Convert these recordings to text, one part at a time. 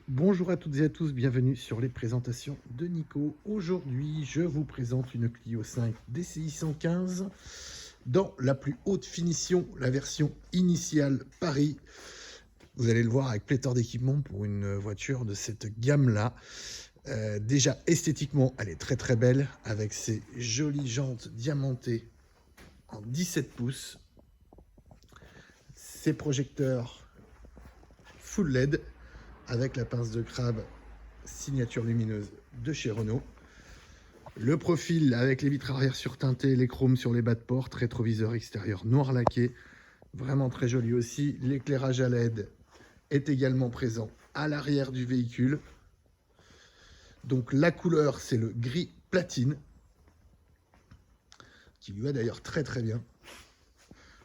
Bonjour à toutes et à tous, bienvenue sur les présentations de Nico. Aujourd'hui, je vous présente une Clio 5 DCI 115 dans la plus haute finition, la version initiale Paris. Vous allez le voir avec pléthore d'équipements pour une voiture de cette gamme-là. Déjà esthétiquement, elle est très très belle avec ses jolies jantes diamantées en 17 pouces, ses projecteurs full LED avec la pince de crabe signature lumineuse de chez Renault. Le profil avec les vitres arrière surteintées, les chromes sur les bas de porte, rétroviseur extérieur noir laqué, vraiment très joli aussi. L'éclairage à LED est également présent à l'arrière du véhicule. Donc la couleur, c'est le gris platine, qui lui va d'ailleurs très très bien.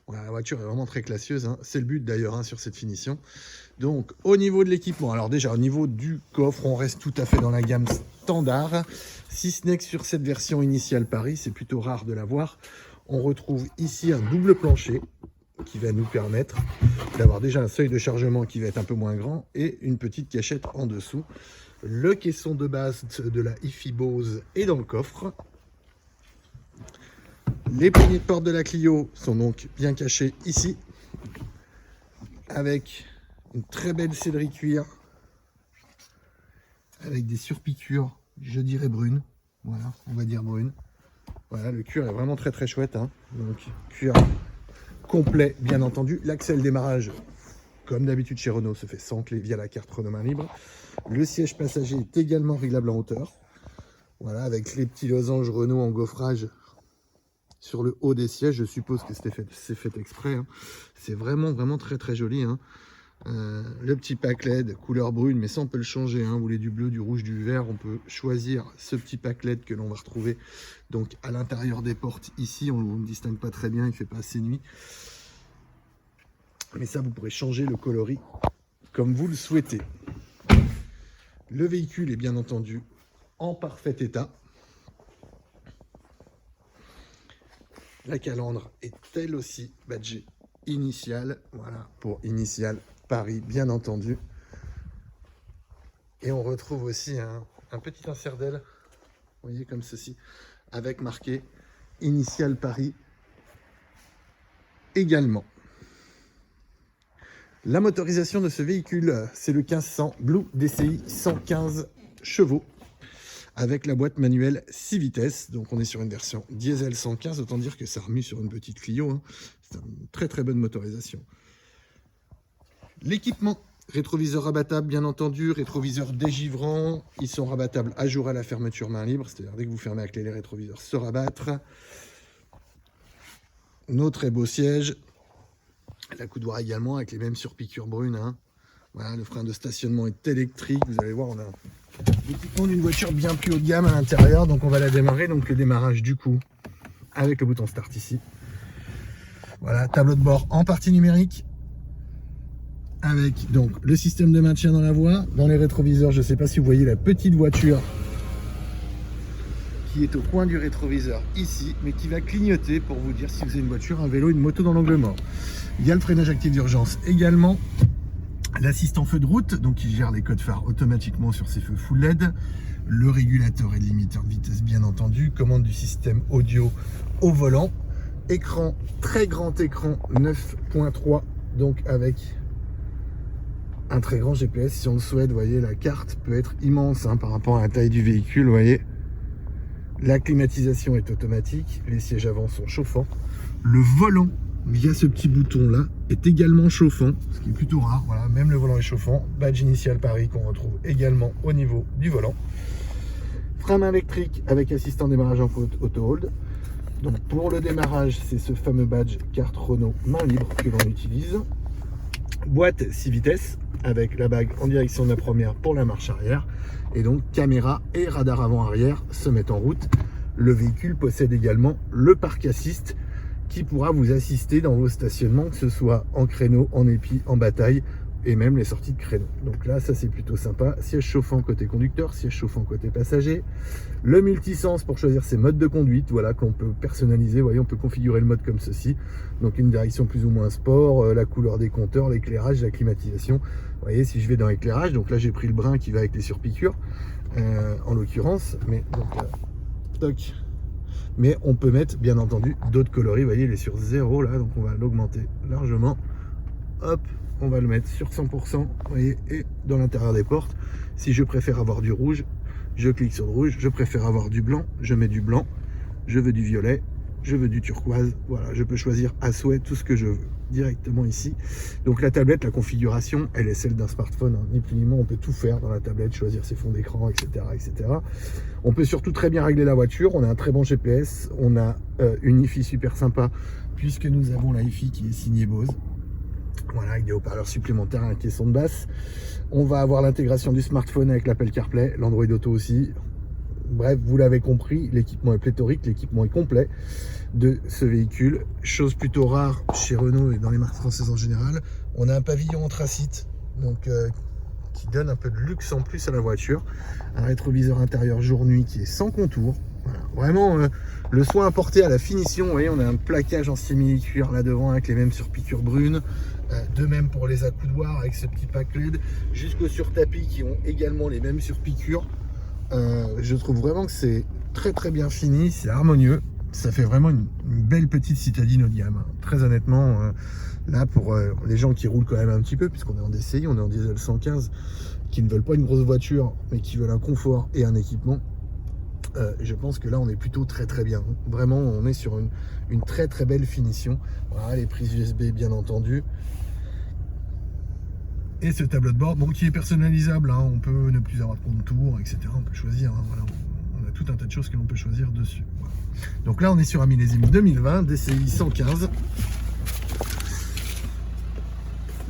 Voilà, la voiture est vraiment très classieuse, hein. C'est le but d'ailleurs, hein, sur cette finition. Donc au niveau de l'équipement, alors déjà au niveau du coffre, on reste tout à fait dans la gamme standard. Si ce n'est que sur cette version initiale Paris, c'est plutôt rare de l'avoir. On retrouve ici un double plancher qui va nous permettre d'avoir déjà un seuil de chargement qui va être un peu moins grand et une petite cachette en dessous. Le caisson de base de la hi-fi Bose est dans le coffre. Les poignées de porte de la Clio sont donc bien cachées ici, avec une très belle sellerie cuir, avec des surpiqûres, je dirais brunes. Voilà, on va dire brune. Voilà, le cuir est vraiment très très chouette, hein. Donc cuir complet, bien entendu. L'accès démarrage, comme d'habitude chez Renault, se fait sans clé via la carte Renault main libre. Le siège passager est également réglable en hauteur. Voilà, avec les petits losanges Renault en gaufrage sur le haut des sièges. Je suppose que c'est fait exprès, hein. C'est vraiment très très joli, hein. Le petit pack LED couleur brune, mais ça on peut le changer, hein. Vous voulez du bleu, du rouge, du vert, on peut choisir ce petit pack LED que l'on va retrouver donc à l'intérieur des portes ici. On ne distingue pas très bien, il ne fait pas assez nuit, mais ça vous pourrez changer le coloris comme vous le souhaitez. Le véhicule est bien entendu en parfait état. La calandre est elle aussi badgée initiale, voilà, pour initiale Paris, bien entendu. Et on retrouve aussi un petit insert d'aile, vous voyez, comme ceci, avec marqué initiale Paris également. La motorisation de ce véhicule, c'est le 1500 Blue DCI 115 chevaux, avec la boîte manuelle 6 vitesses. Donc on est sur une version diesel 115, autant dire que ça remue sur une petite Clio, hein. C'est une très très bonne motorisation. L'équipement, rétroviseur rabattable bien entendu, rétroviseur dégivrant, ils sont rabattables à jour à la fermeture main libre, c'est-à-dire dès que vous fermez la clé, les rétroviseurs se rabattent. Nos très beaux sièges, la coudoir également avec les mêmes surpiqûres brunes, hein. Voilà, le frein de stationnement est électrique, vous allez voir, on a l'équipement d'une voiture bien plus haut de gamme à l'intérieur, donc on va la démarrer. Donc le démarrage du coup avec le bouton start ici. Voilà, tableau de bord en partie numérique avec donc le système de maintien dans la voie. Dans les rétroviseurs, je ne sais pas si vous voyez la petite voiture qui est au coin du rétroviseur ici, mais qui va clignoter pour vous dire si vous avez une voiture, un vélo, une moto dans l'angle mort. Il y a le freinage actif d'urgence également. L'assistant feu de route, donc qui gère les codes phares automatiquement sur ces feux full LED. Le régulateur et le limiteur de vitesse bien entendu. Commande du système audio au volant. Écran, très grand écran 9.3, donc avec un très grand GPS si on le souhaite. Vous voyez, la carte peut être immense, hein, par rapport à la taille du véhicule. Vous voyez, la climatisation est automatique. Les sièges avant sont chauffants. Le volant, via ce petit bouton là, est également chauffant, ce qui est plutôt rare. Voilà, même le volant est chauffant. Badge initial Paris qu'on retrouve également au niveau du volant. Frein main électrique avec assistant démarrage en auto hold. Donc pour le démarrage, c'est ce fameux badge carte Renault main libre que l'on utilise. Boîte 6 vitesses avec la bague en direction de la première pour la marche arrière. Et donc caméra et radar avant-arrière se mettent en route. Le véhicule possède également le parc assist qui pourra vous assister dans vos stationnements, que ce soit en créneau, en épi, en bataille et même les sorties de créneau. Donc là, ça c'est plutôt sympa. Siège chauffant côté conducteur, siège chauffant côté passager. Le multisens pour choisir ses modes de conduite, voilà, qu'on peut personnaliser. Vous voyez, on peut configurer le mode comme ceci. Donc une direction plus ou moins sport, la couleur des compteurs, l'éclairage, la climatisation. Vous voyez, si je vais dans l'éclairage, donc là j'ai pris le brun qui va avec les surpiqûres, en l'occurrence. Mais donc toc. Mais on peut mettre bien entendu d'autres coloris. Vous voyez, il est sur 0 là, donc on va l'augmenter largement. Hop, on va le mettre sur 100%, vous voyez, et dans l'intérieur des portes. Si je préfère avoir du rouge, je clique sur le rouge. Je préfère avoir du blanc, je mets du blanc. Je veux du violet, je veux du turquoise. Voilà, je peux choisir à souhait tout ce que je veux directement ici. Donc la tablette, la configuration, elle est celle d'un smartphone, hein. Ni plus ni moins, on peut tout faire dans la tablette, choisir ses fonds d'écran, etc., etc. On peut surtout très bien régler la voiture. On a un très bon GPS, on a une hi-fi super sympa, puisque nous avons la hi-fi qui est signée Bose. Voilà, avec des haut-parleurs supplémentaires, un caisson de basse. On va avoir l'intégration du smartphone avec l'Apple CarPlay, l'Android Auto aussi. Bref, vous l'avez compris, l'équipement est pléthorique, l'équipement est complet de ce véhicule. Chose plutôt rare chez Renault et dans les marques françaises en général. On a un pavillon anthracite, donc qui donne un peu de luxe en plus à la voiture. Un rétroviseur intérieur jour-nuit qui est sans contour. Voilà. Vraiment, le soin apporté à la finition. Vous voyez, on a un plaquage en simili-cuir là devant avec les mêmes surpiqûres brunes. De même pour les accoudoirs avec ce petit pack LED. Jusqu'aux surtapis qui ont également les mêmes surpiqûres. Je trouve vraiment que c'est très très bien fini, c'est harmonieux. Ça fait vraiment une belle petite citadine haut de gamme. Très honnêtement, là pour les gens qui roulent quand même un petit peu, puisqu'on est en DCI, on est en diesel 115, qui ne veulent pas une grosse voiture, mais qui veulent un confort et un équipement. Je pense que là on est plutôt très très bien. Vraiment on est sur une très très belle finition. Voilà, les prises USB bien entendu. Et ce tableau de bord, bon, qui est personnalisable, hein. On peut ne plus avoir de contour, etc. On peut choisir, hein, voilà. On a tout un tas de choses que l'on peut choisir dessus. Voilà. Donc là on est sur un millésime 2020, DCI 115,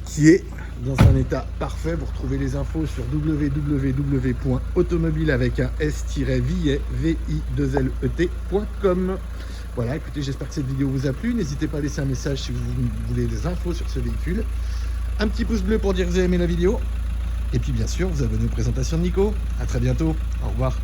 qui est dans un état parfait. Vous retrouvez les infos sur www.automobile avec un s-vi2let.com. Voilà, écoutez, j'espère que cette vidéo vous a plu. N'hésitez pas à laisser un message si vous voulez des infos sur ce véhicule. Un petit pouce bleu pour dire que vous avez aimé la vidéo. Et puis bien sûr, vous abonnez aux présentations de Nico. À très bientôt. Au revoir.